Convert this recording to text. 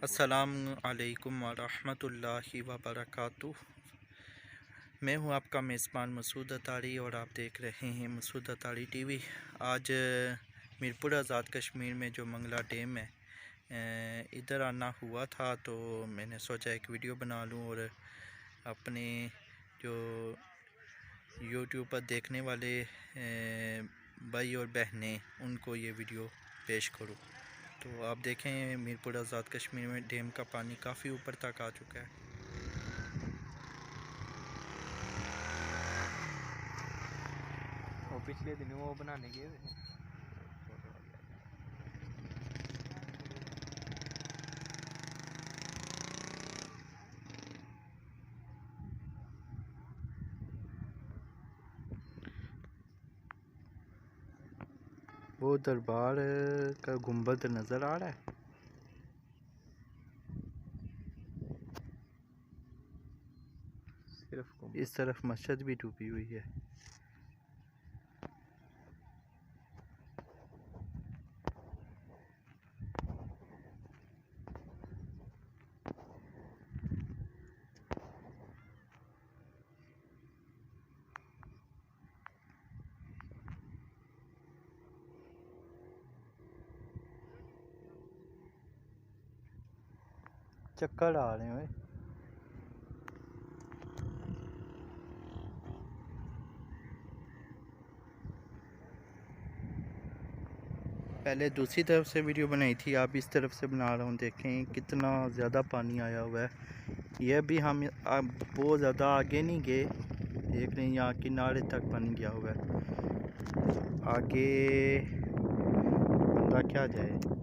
अस्सलामु अलैकुम वरहमतुल्लाहि वबरकातुह। मैं हूं आपका मेज़बान मसूद अतारी और आप देख रहे हैं मसूद अतारी टीवी। आज मीरपुर आज़ाद कश्मीर में जो मंगला डैम है इधर आना हुआ था, तो मैंने सोचा एक वीडियो बना लूं और अपने जो यूट्यूब पर देखने वाले भाई और बहनें उनको ये वीडियो पेश करूं। तो आप देखें मीरपुर आज़ाद कश्मीर में डैम का पानी काफ़ी ऊपर तक आ चुका है। वो पिछले दिन वो बनाने गए वो दरबार का गुंबद नज़र आ रहा है। सिर्फ इस तरफ मस्जिद भी डूबी हुई है। चक्कर आ रहे हैं। पहले दूसरी तरफ से वीडियो बनाई थी, आप इस तरफ से बना रहा हूँ। देखें कितना ज़्यादा पानी आया हुआ है। यह भी हम बहुत ज़्यादा आगे नहीं गए, देख रहे हैं यहाँ किनारे तक पानी गया हुआ है। आगे बंदा क्या जाए।